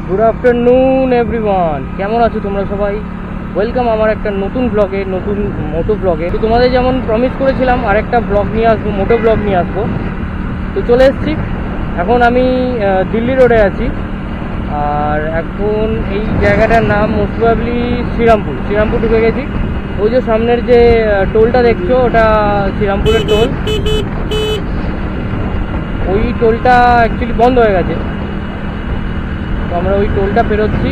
Good afternoon everyone কেমন আছো তোমরা সবাই ওয়েলকাম আমার একটা নতুন ব্লগে নতুন মোটো ব্লগে। তো তোমাদের যেমন প্রমিস করেছিলাম আরেকটা ব্লগ নিয়ে আসবো, মোটো ব্লগ নিয়ে আসবো। তো চলে এসেছি। এখন আমি দিল্লি রোডে আছি, আর এখন এই জায়গাটার নাম মোস্ট প্রবাবলি শ্রীরামপুর ঢুকে গেছি। ওই যে সামনের যে টোলটা দেখছো ওটা শ্রীরামপুরের টোল। ওই টোলটা অ্যাকচুয়ালি বন্ধ হয়ে গেছে, তো আমরা ওই টোলটা পেরোচ্ছি।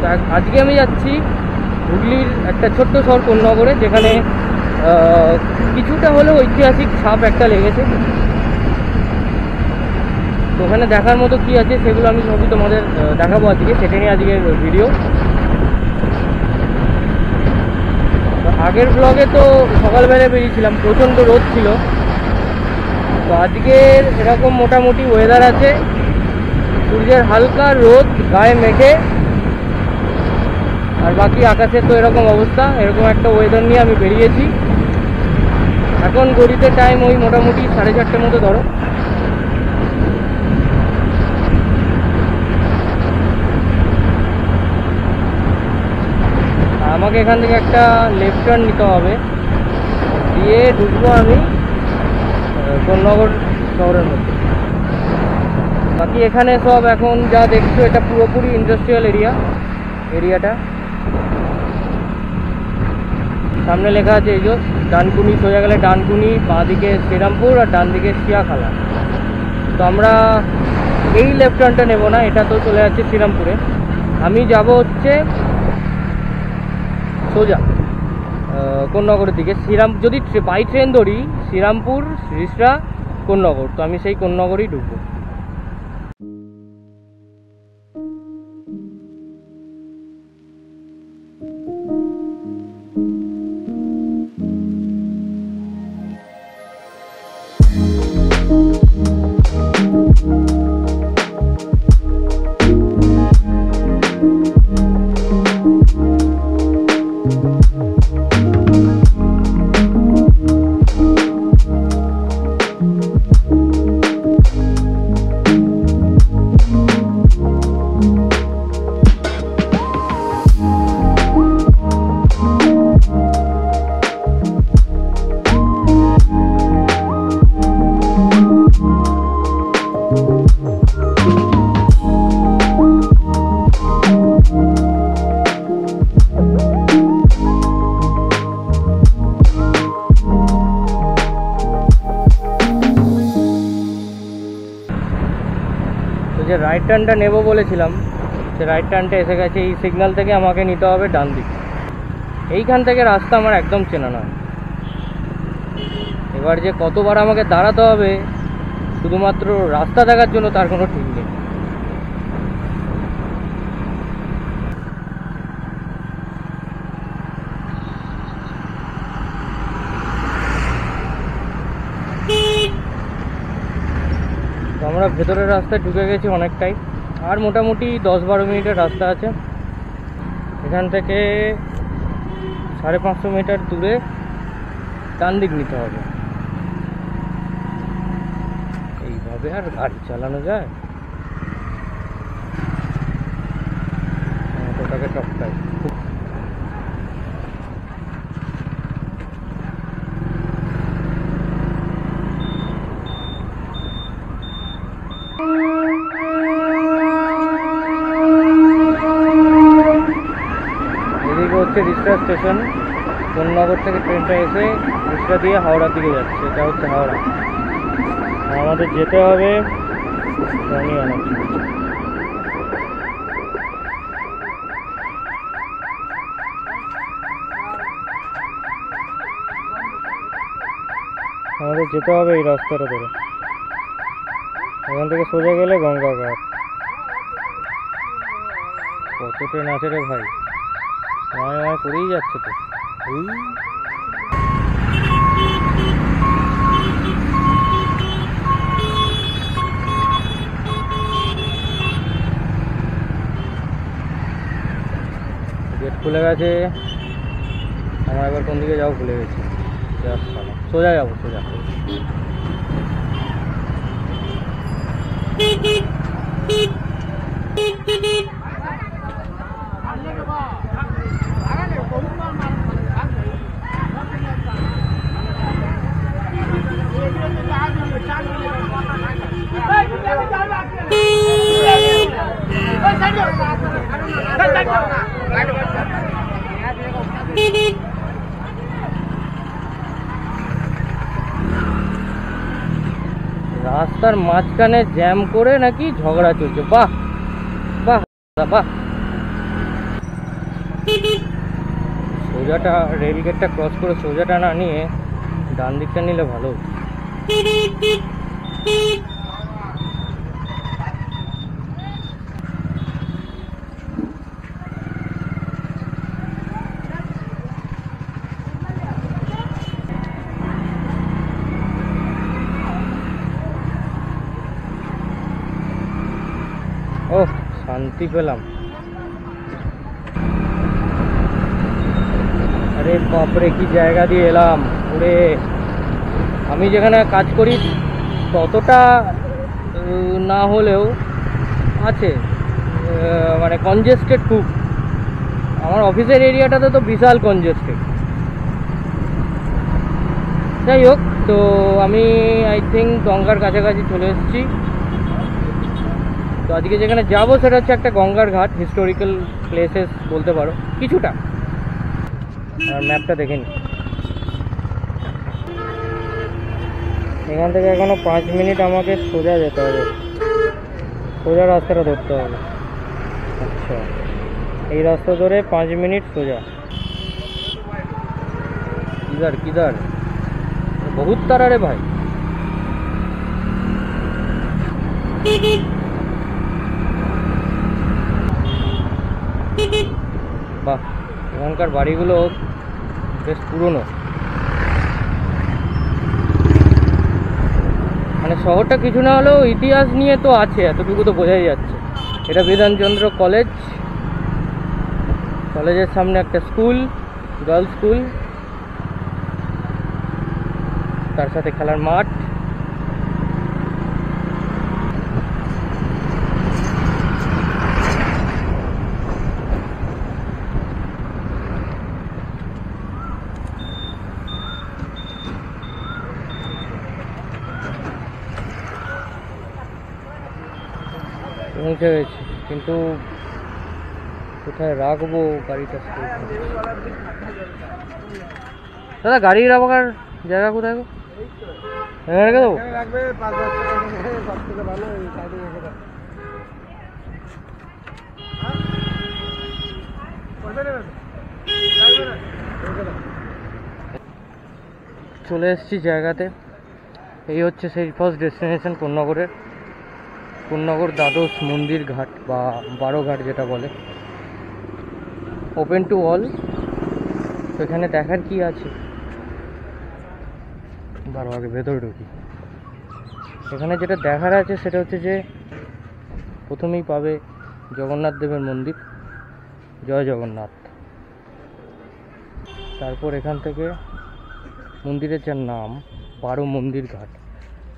তো আজকে আমি যাচ্ছি হুগলির একটা ছোট্ট শহর কোন্নগরে, যেখানে কিছুটা হলেও ঐতিহাসিক ছাপ একটা লেগেছে। তো ওখানে দেখার মতো কী আছে সেগুলো আমি সবই তোমাদের দেখাবো আজকে, সেটা নিয়ে আজকের ভিডিও। আগের ব্লগে তো সকালবেলায় বেরিয়েছিলাম, প্রচণ্ড রোদ ছিল। তো আজকের এরকম মোটামুটি ওয়েদার আছে, সূর্যের হালকা রোদ গায়ে মেখে, আর বাকি আকাশের তো এরকম অবস্থা। এরকম একটা ওয়েদার নিয়ে আমি বেরিয়েছি। এখন ঘড়িতে টাইম ওই মোটামুটি 4:30 মতো ধরো। আমাকে এখান থেকে একটা লেফট টার্ন নিতে হবে, দিয়ে ঢুকবো আমি কোন্নগর শহরের মধ্যে। বাকি এখানে সব এখন যা দেখছো এটা পুরোপুরি ইন্ডাস্ট্রিয়াল এরিয়াটা। সামনে লেখা আছে এই যে ডানকুনি, সোজা গেলে ডানকুনি, বাঁ দিকে শ্রীরামপুর আর ডান দিকে শিয়াখালা। তো আমরা এই লেফট টার্নটা নেব না, এটা তো চলে যাচ্ছে শ্রীরামপুরে। আমি যাব হচ্ছে সোজা কোন্নগরের দিকে। যদি বাই ট্রেন ধরি শ্রীরামপুর, রিসরা, কোন্নগর, তো আমি সেই কোন্নগরই ঢুকবো। যে রাইট টার্নটা নেব বলেছিলাম, সে রাইট টার্নটা এসে গেছে। এই সিগন্যাল থেকে আমাকে নিতে হবে ডান দিক। এইখান থেকে রাস্তা আমার একদম চেনা নয়। এবার যে কতবার আমাকে দাঁড়াতে হবে শুধুমাত্র রাস্তা দেখার জন্য, তার কোনো ঠিক নেই। আমরা ভেতরের রাস্তায় ঢুকে গেছি অনেকটাই, আর মোটামুটি 10-12 মিনিটের রাস্তা আছে। এখান থেকে 550 মিটার দূরে ডান দিক নিতে হবে। এইভাবে আর গাড়ি চালানো যায়? ওটাকে টপকায়। হচ্ছে রিসরা স্টেশন। কোন্নগর থেকে ট্রেনটা এসে রিসরা দিয়ে হাওড়ার দিকে যাচ্ছে। এটা হচ্ছে হাওড়া। আমাদের যেতে হবে রানিয়ানা। আমাদের যেতে হবে এই রাস্তাটা ধরে। এখান থেকে সোজা গেলে গঙ্গাঘাট। কত ট্রেন আছে রে ভাই, আমায় করেই যাচ্ছে তো। গেট খুলে গেছে। আমার এবার কোন দিকে যাবো ভুলে গেছি। সোজা যাবো, সোজা। রাস্তার মাঝখানে জ্যাম করে নাকি ঝগড়া চলছে। বাহ বাহ বাহ। সোজাটা রেল গেটটা ক্রস করে সোজাটা না নিয়ে ডান দিকটা নিলে ভালো। ও শান্তি পেলাম। আরে বাপরে কি জায়গা দিয়ে এলাম। ওরে আমি যেখানে কাজ করি ততটা না হলেও আছে, মানে কনজেস্টেড খুব। আমার অফিসের এরিয়াটাতে তো বিশাল কনজেস্টেড। যাই হোক, তো আমি আই থিঙ্ক গঙ্গার কাছাকাছি চলে এসেছি। তো আজকে যেখানে যাবো সেটা হচ্ছে একটা গঙ্গার ঘাট, হিস্টোরিক্যাল প্লেসেস বলতে পারো কিছুটা। আর ম্যাপটা দেখে নি। এখান থেকে এখনো 5 মিনিট আমাকে সোজা যেতে হবে, সোজা রাস্তাটা ধরতে হবে। আচ্ছা, এই রাস্তা ধরে 5 মিনিট সোজা। কিধার কিধার বহুত তারা রে ভাই। বাহ, এখানকার বাড়িগুলো বেশ পুরনো। মানে শহরটা কিছু না হলেও ইতিহাস নিয়ে তো আছে, এতটুকু তো বোঝাই যাচ্ছে। এটা বিধানচন্দ্র কলেজ, কলেজের সামনে একটা স্কুল, গার্লস স্কুল, তার সাথে খেলার মাঠ। পৌঁছে গেছি, কিন্তু কোথায় রাখবো গাড়িটা? দাদা গাড়ি রাখার জায়গা কোথায় গো? এখানে রেখে দেবো? চলে এসেছি জায়গাতে। এই হচ্ছে সেই ফার্স্ট ডেস্টিনেশন কোন্নগরের, কোন্নগর দ্বাদশ মন্দির ঘাট বা 12 ঘাট যেটা বলে, ওপেন টু অল। তো এখানে দেখার কি আছে, 12 আগে ভেতরে ঢুকি। এখানে যেটা দেখার আছে সেটা হচ্ছে যে প্রথমেই পাবে জগন্নাথ দেবের মন্দির, জয় জগন্নাথ। তারপর এখান থেকে মন্দিরের যার নাম 12 মন্দির ঘাট,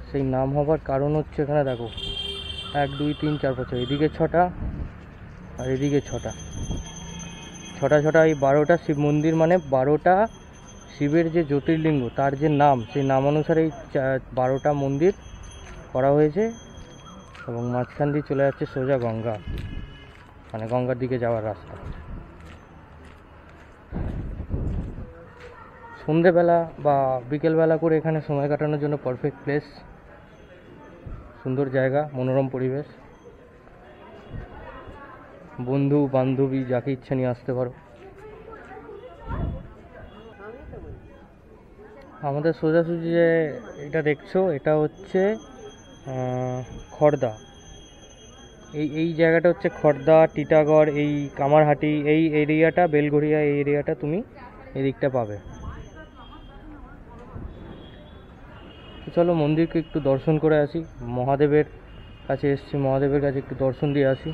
সেই নাম হবার কারণ হচ্ছে এখানে দেখো 1 2 3 4 5, এদিকে 6টা আর এদিকে 6টা, 6টা এই 12টা শিব মন্দির, মানে 12টা শিবের যে জ্যোতির্লিঙ্গ তার যে নাম, সেই নাম অনুসারে এই 12টা মন্দির করা হয়েছে। এবং মাঝখান দিয়ে চলে যাচ্ছে সোজা গঙ্গা, মানে গঙ্গার দিকে যাওয়ার রাস্তা। সন্ধেবেলা বা বিকেলবেলা করে এখানে সময় কাটানোর জন্য পারফেক্ট প্লেস, সুন্দর জায়গা, মনোরম পরিবেশ। বন্ধু বান্ধবী যাকে ইচ্ছা নিয়ে আসতে পারো। আমাদের সোজাসুজি যে এটা দেখছো এটা হচ্ছে খড়দা। এই জায়গাটা হচ্ছে খড়দা, টিটাগড়, এই কামারহাটি, এই এরিয়াটা, বেলঘরিয়া, এই এরিয়াটা তুমি এদিকটা পাবে। চলো মন্দিরকে একটু দর্শন করে আসি। মহাদেবের কাছে এসেছি, মহাদেবের কাছে একটু দর্শন দিয়ে আসি।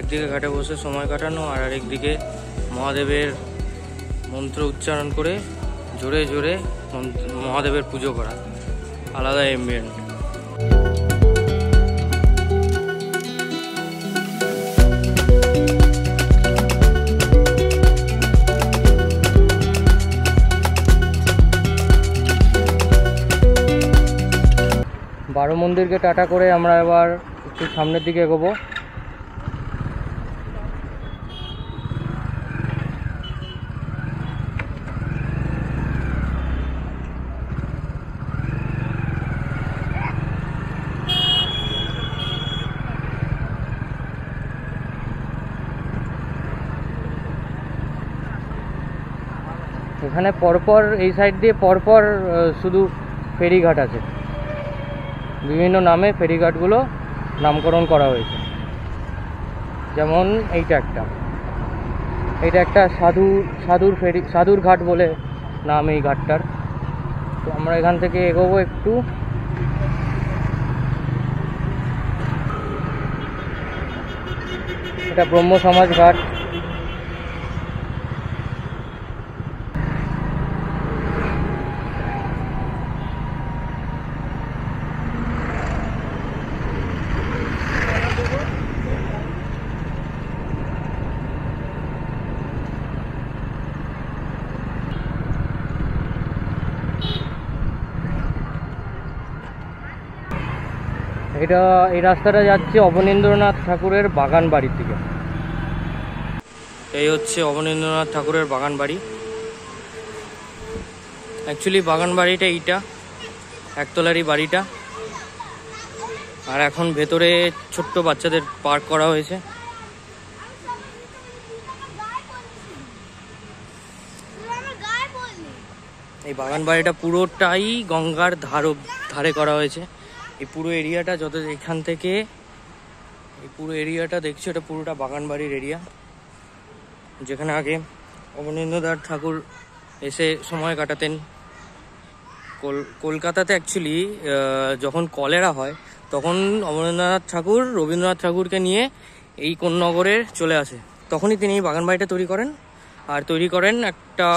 একদিকে ঘাটে বসে সময় কাটানো আর আরেকদিকে মহাদেবের মন্ত্র উচ্চারণ করে জোরে জোরে মহাদেবের পুজো করা, আলাদা এম্বিয়েন্ট। বারো মন্দিরকে টাটা করে আমরা এবার একটু সামনের দিকে এগোবো। এখানে পরপর এই সাইড দিয়ে পরপর শুধু ফেরিঘাট আছে, বিভিন্ন নামে ফেরিঘাটগুলো নামকরণ করা হয়েছে। যেমন এইটা একটা সাধুর ঘাট বলে নাম এই ঘাটটার। তো আমরা এখান থেকে এগোবো একটু। এটা ব্রহ্ম সমাজ ঘাট। এই রাস্তাটা যাচ্ছে অবনীন্দ্রনাথ ঠাকুরের বাগান বাড়ির দিকে। এই হচ্ছে অবনীন্দ্রনাথ ঠাকুরের বাগান বাড়ি। অ্যাকচুয়ালি বাগান বাড়িটা এইটা একতলারই বাড়িটা, আর এখন ভেতরে ছোট্ট বাচ্চাদের পার্ক করা হয়েছে। এই বাগান বাড়িটা পুরোটাই গঙ্গার ধারে করা হয়েছে। এই পুরো এরিয়াটা এখান থেকে এই পুরো এরিয়াটা দেখছো, এটা পুরোটা বাগান বাড়ির এরিয়া, যেখানে আগে অবনীন্দ্রনাথ ঠাকুর এসে সময় কাটাতেন। কলকাতাতে অ্যাকচুয়ালি যখন কলেরা হয় তখন অবনীন্দ্রনাথ ঠাকুর রবীন্দ্রনাথ ঠাকুরকে নিয়ে এই কোন্নগরে চলে আসে, তখনই তিনি এই বাগান বাড়িটা তৈরি করেন। আর তৈরি করেন একটা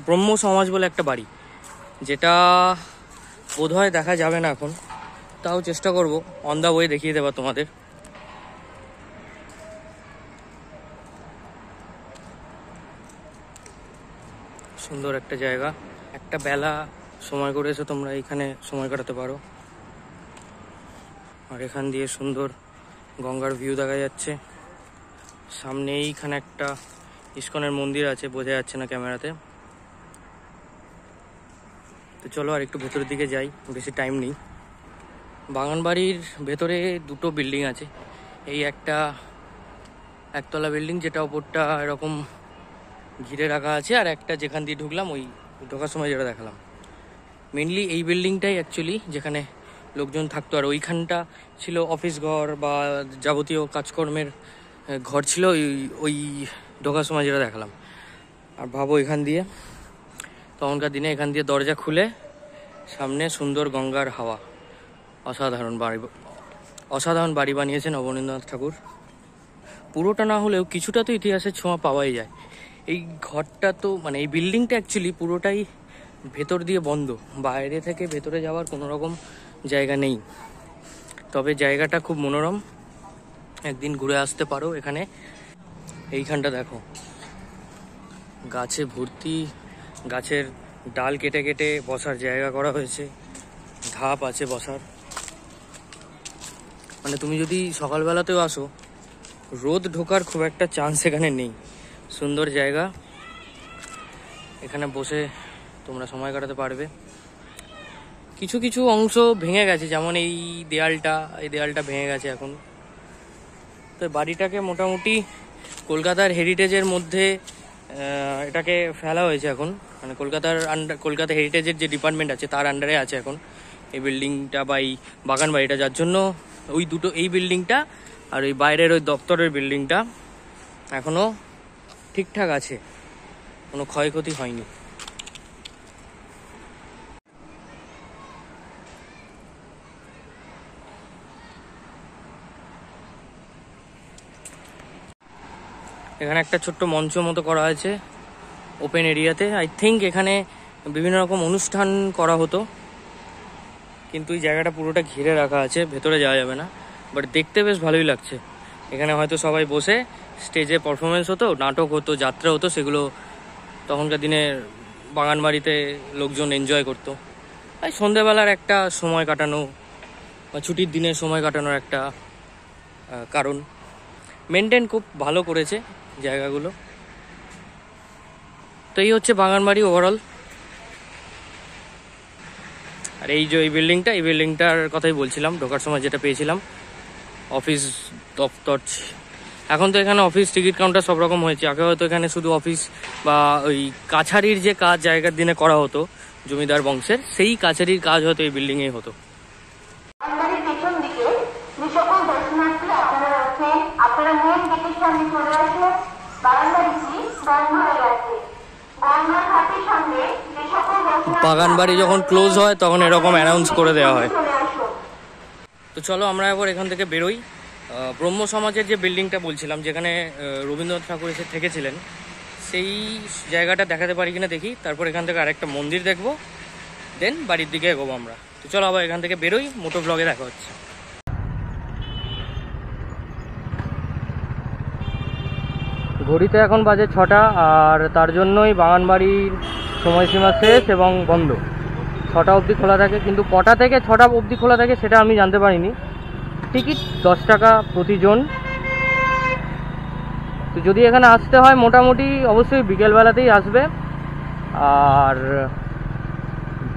ব্রহ্ম সমাজ বলে একটা বাড়ি, যেটা বোধহয় দেখা যাবে না এখন, তাও চেষ্টা করব অন দা ওয়ে দেখিয়ে দেবা তোমাদের। সুন্দর একটা জায়গা, একটা বেলা সময় করে এসে তোমরা এখানে সময় কাটাতে পারো। আর এখান দিয়ে সুন্দর গঙ্গার ভিউ দেখা যাচ্ছে। সামনে এইখানে একটা ইস্কনের মন্দির আছে, বোঝা যাচ্ছে না ক্যামেরাতে। তো চলো আর একটু ভেতরের দিকে যাই, বেশি টাইম নেই। বাগান বাড়ির ভেতরে দুটো বিল্ডিং আছে। এই একটা একতলা বিল্ডিং, যেটা ওপরটা এরকম ঘিরে রাখা আছে, আর একটা যেখান দিয়ে ঢুকলাম ওই ঢোকার সময় যেটা দেখালাম। মেনলি এই বিল্ডিংটাই অ্যাকচুয়ালি যেখানে লোকজন থাকতো, আর ওইখানটা ছিল অফিস ঘর বা যাবতীয় কাজকর্মের ঘর ছিল ওই ঢোকার সময় যেটা দেখালাম। আর ভাবো এখান দিয়ে তখনকার দিনে এখান দিয়ে দরজা খুলে সামনে সুন্দর গঙ্গার হাওয়া। অসাধারণ বাড়ি বানিয়েছেন অবনীন্দ্রনাথ ঠাকুর। পুরোটা না হলেও কিছুটা তো ইতিহাসের ছোঁয়া পাওয়াই যায়। এই ঘরটা তো মানে এই বিল্ডিংটা অ্যাকচুয়ালি পুরোটাই ভেতর দিয়ে বন্ধ, বাইরে থেকে ভেতরে যাওয়ার কোনো রকম জায়গা নেই। তবে জায়গাটা খুব মনোরম, একদিন ঘুরে আসতে পারো এখানে। এইখানটা দেখো গাছে ভর্তি, গাছের ডাল কেটে কেটে বসার জায়গা করা হয়েছে, ধাপ আছে বসার। মানে তুমি যদি সকালবেলাতেও আসো, রোদ ঢোকার খুব একটা চান্স এখানে নেই। সুন্দর জায়গা, এখানে বসে তোমরা সময় কাটাতে পারবে। কিছু কিছু অংশ ভেঙে গেছে, যেমন এই দেয়ালটা ভেঙে গেছে এখন। তো বাড়িটাকে মোটামুটি কলকাতার হেরিটেজের মধ্যে এটাকে ফেলা হয়েছে এখন, মানে কলকাতা হেরিটেজের যে ডিপার্টমেন্ট আছে তার আন্ডারে আছে এখন এই বিল্ডিংটা বা এই বাগান বাড়িটা, যার জন্য ওই দুটো, এই বিল্ডিংটা আর ওই বাইরের ওই দপ্তরের বিল্ডিংটা এখনো ঠিকঠাক আছে, কোনো ক্ষয়ক্ষতি হয়নি। এখানে একটা ছোট্ট মঞ্চ মতো করা আছে ওপেন এরিয়াতে। আই থিঙ্ক এখানে বিভিন্ন রকম অনুষ্ঠান করা হতো, কিন্তু এই জায়গাটা পুরোটা ঘিরে রাখা আছে, ভেতরে যাওয়া যাবে না। বাট দেখতে বেশ ভালোই লাগছে। এখানে হয়তো সবাই বসে স্টেজে পারফরমেন্স হতো, নাটক হতো, যাত্রা হতো, সেগুলো তখনকার দিনে বাগানবাড়িতে লোকজন এনজয় করতো। আর সন্ধেবেলার একটা সময় কাটানো বা ছুটির দিনে সময় কাটানোর একটা কারণ। মেনটেন খুব ভালো করেছে জায়গাগুলো। তো এই হচ্ছে বাগানবাড়ি ওভারঅল। আর এই যে এই বিল্ডিংটার কথাই বলছিলাম, ঢোকার সময় যেটা পেয়েছিলাম, অফিস দপ্তর। এখন তো এখানে অফিস, টিকিট কাউন্টার সব রকম হয়েছে। আগে হয়তো এখানে শুধু অফিস বা ওই কাছারির যে কাজ জায়গার দিনে করা হতো জমিদার বংশের, সেই কাছারির কাজ হয়তো এই বিল্ডিংয়েই হতো। বাগানবাড়ি যখন ক্লোজ হয় তখন এরকম অ্যানাউন্স করে দেওয়া হয়। তো চলো আমরা এবার এখান থেকে বেরোই। ব্রহ্ম সমাজের যে বিল্ডিংটা বলছিলাম, যেখানে রবীন্দ্রনাথ ঠাকুর এসে থেকেছিলেন, সেই জায়গাটা দেখাতে পারি কিনা দেখি। তারপর এখান থেকে আরেকটা মন্দির দেখবো, দেন বাড়ির দিকে এগোবো আমরা। তো চলো আবার এখান থেকে বেরোই, মোটো ব্লগে দেখা হচ্ছে। ঘড়িতে এখন বাজে 6টা, আর তার জন্যই বাগানবাড়ির সময়সীমা শেষ এবং বন্ধ। 6টা অবধি খোলা থাকে, কিন্তু কটা থেকে 6টা অবধি খোলা থাকে সেটা আমি জানতে পারিনি। টিকিট 10 টাকা প্রতিজন। তো যদি এখানে আসতে হয় মোটামুটি অবশ্যই বিকেলবেলাতেই আসবে। আর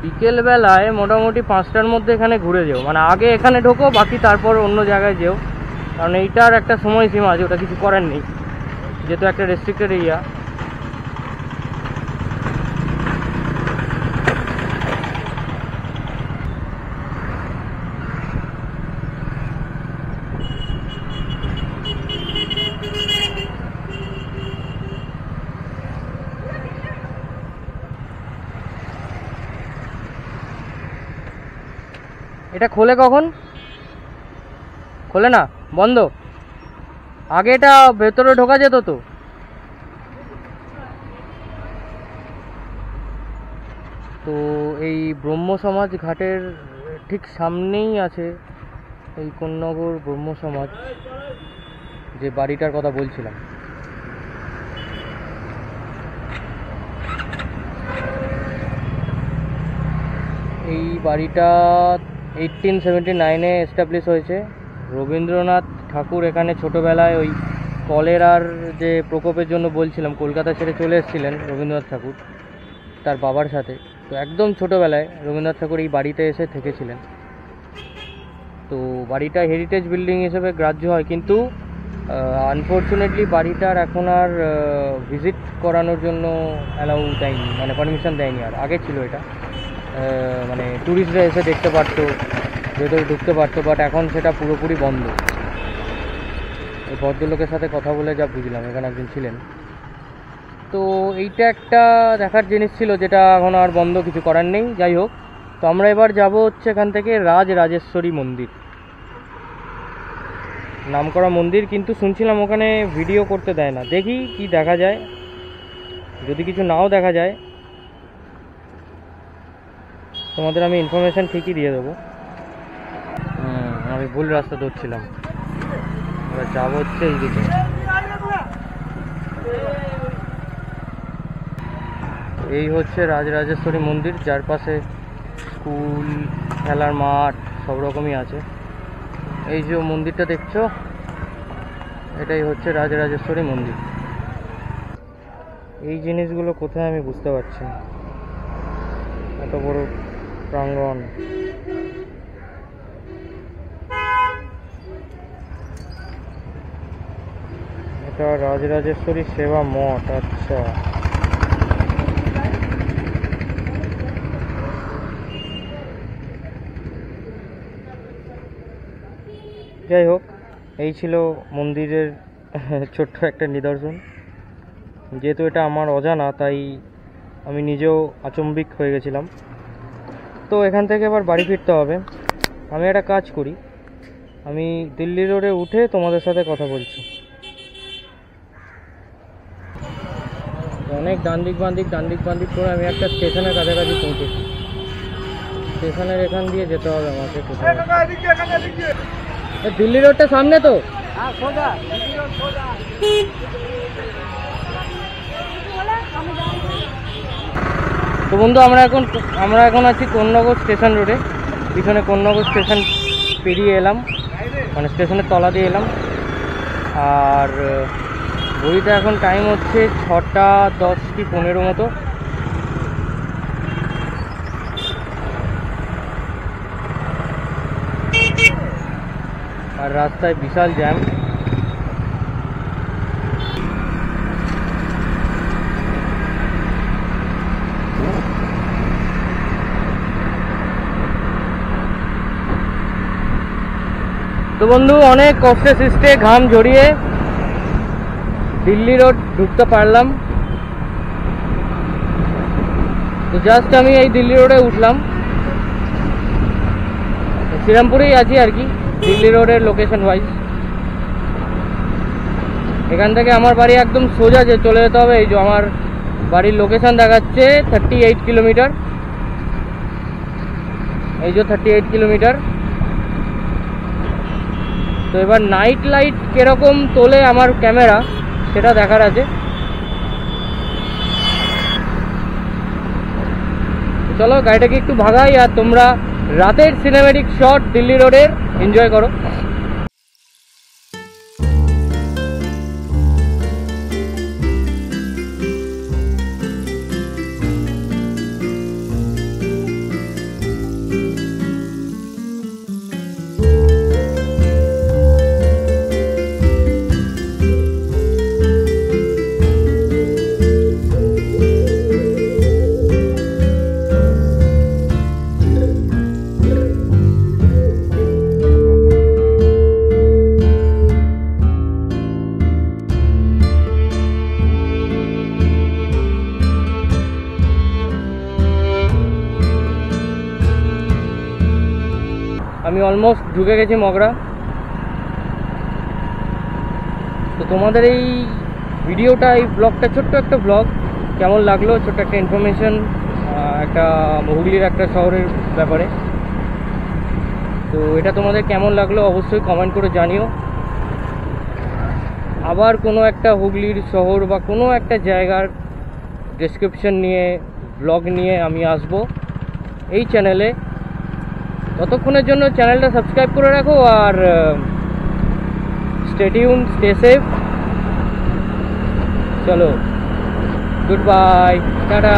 বিকেলবেলায় মোটামুটি 5টার মধ্যে এখানে ঘুরে যেও, মানে আগে এখানে ঢোকো, বাকি তারপর অন্য জায়গায় যেও, কারণ এইটার একটা সময়সীমা আছে, ওটা কিছু করার নেই, যেহেতু একটা রেস্ট্রিক্টেড এরিয়া। এটা খোলে কখন? খোলে না, বন্ধ। আগে এটা ভেতরে ঢোকা যেত তো। তো এই ব্রহ্ম সমাজ ঘাটের ঠিক সামনেই আছে এই কোন্নগর ব্রহ্ম সমাজ, যে বাড়িটার কথা বলছিলাম। এই বাড়িটা 1879-এ এস্টাবলিশ হয়েছে। রবীন্দ্রনাথ ঠাকুর এখানে ছোটোবেলায় ওই কলেরার যে প্রকোপের জন্য বলছিলাম, কলকাতা ছেড়ে চলে এসেছিলেন রবীন্দ্রনাথ ঠাকুর তার বাবার সাথে। তো একদম ছোটোবেলায় রবীন্দ্রনাথ ঠাকুর এই বাড়িতে এসে থেকেছিলেন। তো বাড়িটা হেরিটেজ বিল্ডিং হিসেবে গ্রাহ্য হয়, কিন্তু আনফর্চুনেটলি বাড়িটার এখন আর ভিজিট করানোর জন্য অ্যালাউ দেয়নি, মানে পারমিশন দেয়নি। আর আগে ছিল এটা, মানে ট্যুরিস্টরা এসে দেখতে পারতো, ভেতরে ঢুকতে পারতো, বাট এখন সেটা পুরোপুরি বন্ধ। এই ভদ্রলোকের সাথে কথা বলে যা বুঝলাম, এখানে একজন ছিলেন। তো এইটা একটা দেখার জিনিস ছিল, যেটা এখন আর বন্ধ, কিছু করার নেই। যাই হোক, তো আমরা এবার যাব হচ্ছে এখান থেকে রাজরাজেশ্বরী মন্দির, নামকরা মন্দির। কিন্তু শুনছিলাম ওখানে ভিডিও করতে দেয় না, দেখি কি দেখা যায়। যদি কিছু নাও দেখা যায় তোমাদের আমি ইনফরমেশান ঠিকই দিয়ে দেবো। আমি ভুল রাস্তা ধরছিলাম, এবার যাব হচ্ছে এইদিকে। এই হচ্ছে রাজরাজেশ্বরী মন্দির, যার পাশে স্কুল, খেলার মাঠ সব রকমই আছে। এই যে মন্দিরটা দেখছো, এটাই হচ্ছে রাজরাজেশ্বরী মন্দির। এই জিনিসগুলো কোথায় আমি বুঝতে পারছি না, এত বড় প্রাঙ্গণ। এটা রাজরাজেশ্বরী সেবা মঠ। আচ্ছা, যাই হোক, এই ছিল মন্দিরের ছোট্ট একটা নিদর্শন। যেহেতু এটা আমার অজানা, তাই আমি নিজেও আচম্বিত হয়ে গেছিলাম। তো এখান থেকে এবার বাড়ি ফিরতে হবে। আমি একটা কাজ করি, আমি দিল্লি রোডে উঠে তোমাদের সাথে কথা বলছি। অনেক ডান দিক বাঁ দিক করে আমি একটা স্টেশনের কাছাকাছি পৌঁছেছি। স্টেশনের এখান দিয়ে যেতে হবে আমাকে কোথাও। দিল্লি রোডটা সামনে তো? তো বন্ধু আমরা এখন আছি কোন্নগর স্টেশন রোডে। পিছনে কোন্নগর স্টেশন পেরিয়ে এলাম, মানে স্টেশনের তলা দিয়ে এলাম। আর ঘড়িতে এখন টাইম হচ্ছে 6টা 10 কি 15 মতো। আর রাস্তায় বিশাল জ্যাম। তো বন্ধু অনেক কষ্টে সৃষ্টে ঘাম ঝরিয়ে দিল্লি রোড ঢুকতে পারলাম। তো জাস্ট আমি এই দিল্লি রোডে উঠলাম, শ্রীরামপুরেই আছি আর কি, দিল্লি রোডের লোকেশন ওয়াইজ। এখান থেকে আমার বাড়ি একদম সোজা যে চলে যেতে হবে। এই যে আমার বাড়ির লোকেশন দেখাচ্ছে 38 কিলোমিটার। এই যে 38 কিলোমিটার। তো এবার নাইট লাইট কিরকম তোলে আমার ক্যামেরা সেটা দেখার আছে। চলো গাড়িটাকে একটু ভাগাই আর তোমরা রাতের সিনেমেটিক শট দিল্লি রোডের এনজয় করো। আমি অলমোস্ট ঢুকে গেছি মগরা। তো তোমাদের এই ভিডিওটা, এই ব্লগটা, ছোট্ট একটা ব্লগ কেমন লাগলো, ছোট্ট একটা ইনফরমেশন একটা হুগলির একটা শহরের ব্যাপারে। তো এটা তোমাদের কেমন লাগলো অবশ্যই কমেন্ট করে জানিও। আবার কোনো একটা হুগলির শহর বা কোনো একটা জায়গার ডেসক্রিপশন নিয়ে, ব্লগ নিয়ে আমি আসব এই চ্যানেলে। ততক্ষণের জন্য চ্যানেলটা সাবস্ক্রাইব করে রাখো আর স্টে টিউন, স্টে সেফ। চলো, গুড বাই, টাটা।